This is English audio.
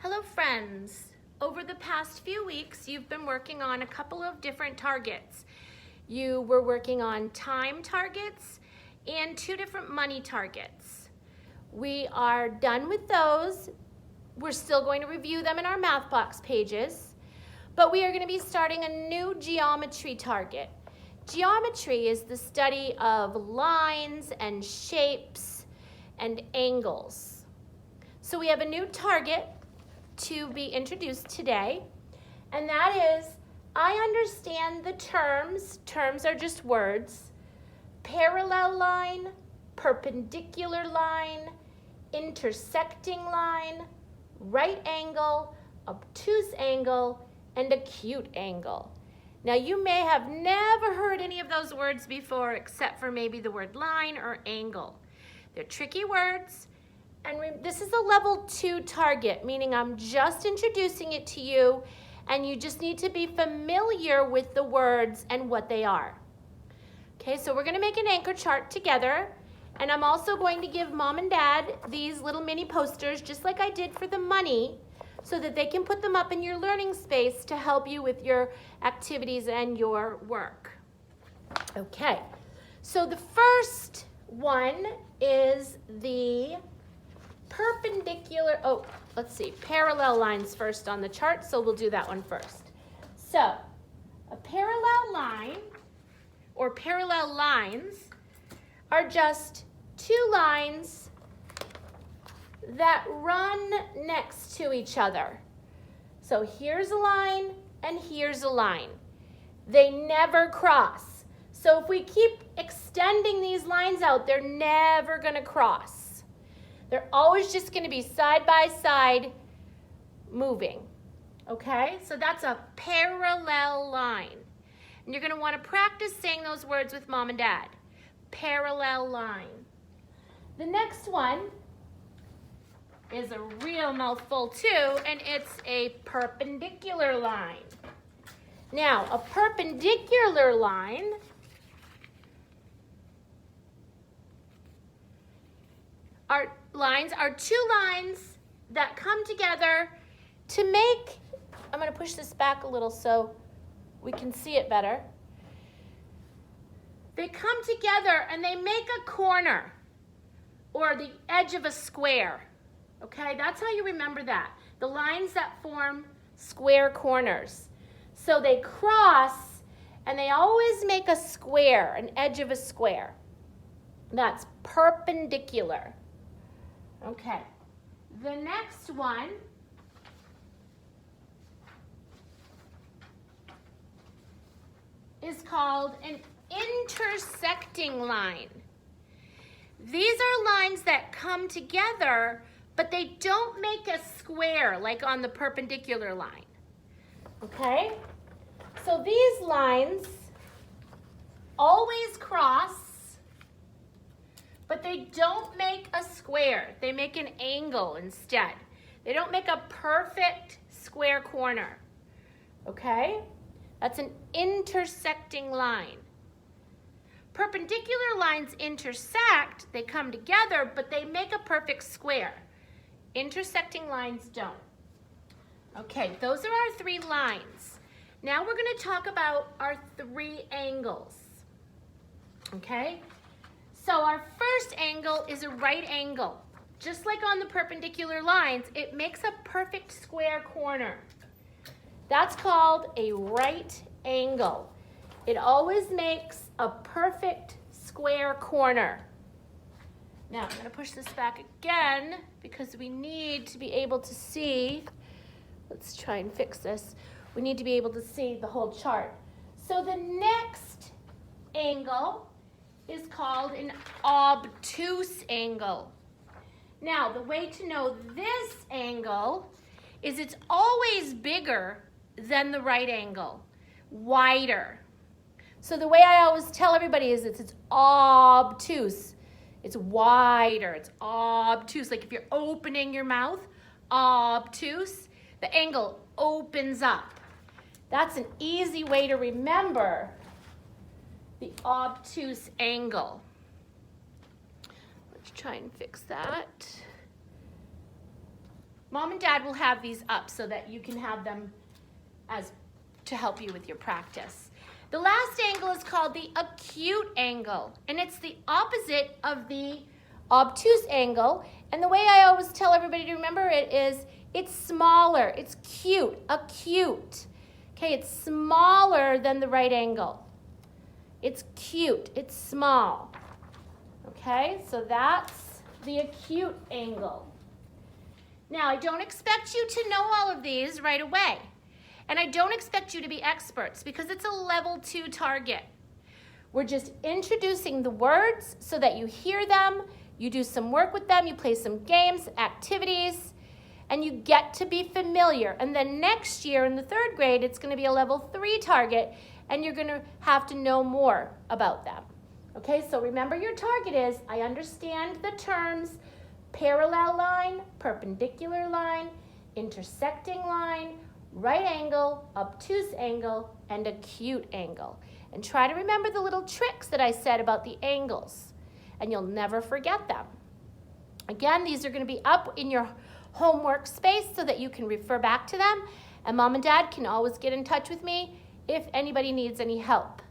Hello friends! Over the past few weeks, you've been working on a couple of different targets. You were working on time targets and 2 different money targets. We are done with those. We're still going to review them in our math box pages, but we are going to be starting a new geometry target. Geometry is the study of lines and shapes and angles. So we have a new target to be introduced today, and that is, I understand the terms are just words, parallel line, perpendicular line, intersecting line, right angle, obtuse angle, and acute angle. Now you may have never heard any of those words before except for maybe the word line or angle. They're tricky words. And this is a level 2 target, meaning I'm just introducing it to you, and you just need to be familiar with the words and what they are. Okay, so we're going to make an anchor chart together, and I'm also going to give Mom and Dad these little mini posters, just like I did for the money, so that they can put them up in your learning space to help you with your activities and your work. Okay, so the first one is the parallel lines first on the chart, so we'll do that one first. So, a parallel line, or parallel lines, are just 2 lines that run next to each other. So here's a line, and here's a line. They never cross. So if we keep extending these lines out, they're never going to cross. They're always just going to be side by side moving. Okay? So that's a parallel line. And you're going to want to practice saying those words with Mom and Dad. Parallel line. The next one is a real mouthful too, and it's a perpendicular line. Now, a perpendicular line are 2 lines that come together to make, I'm going to push this back a little so we can see it better. They come together and they make a corner or the edge of a square. Okay, that's how you remember that. The lines that form square corners. So they cross and they always make a square, an edge of a square. That's perpendicular. Okay, the next one is called an intersecting line. These are lines that come together, but they don't make a square like on the perpendicular line. Okay, so these lines always cross, but they don't make a square. They make an angle instead. They don't make a perfect square corner. Okay? That's an intersecting line. Perpendicular lines intersect, they come together, but they make a perfect square. Intersecting lines don't. Okay, those are our 3 lines. Now we're going to talk about our 3 angles. Okay? So our first angle is a right angle. Just like on the perpendicular lines, it makes a perfect square corner. That's called a right angle. It always makes a perfect square corner. Now I'm going to push this back again because we need to be able to see. Let's try and fix this. We need to be able to see the whole chart. So the next angle is called an obtuse angle. Now, the way to know this angle is it's always bigger than the right angle, wider. So the way I always tell everybody is it's obtuse. It's wider, it's obtuse. Like if you're opening your mouth, obtuse, the angle opens up. That's an easy way to remember the obtuse angle. Let's try and fix that. Mom and Dad will have these up so that you can have them as to help you with your practice. The last angle is called the acute angle, and it's the opposite of the obtuse angle. And the way I always tell everybody to remember it is it's smaller, it's cute, acute. Okay, it's smaller than the right angle. It's cute, it's small. Okay, so that's the acute angle. Now, I don't expect you to know all of these right away. And I don't expect you to be experts because it's a level 2 target. We're just introducing the words so that you hear them, you do some work with them, you play some games, activities, and you get to be familiar. And then next year in the 3rd grade, it's going to be a level 3 target, and you're going to have to know more about them. Okay, so remember your target is, I understand the terms, parallel line, perpendicular line, intersecting line, right angle, obtuse angle, and acute angle. And try to remember the little tricks that I said about the angles, and you'll never forget them. Again, these are going to be up in your homework space so that you can refer back to them, and Mom and Dad can always get in touch with me if anybody needs any help.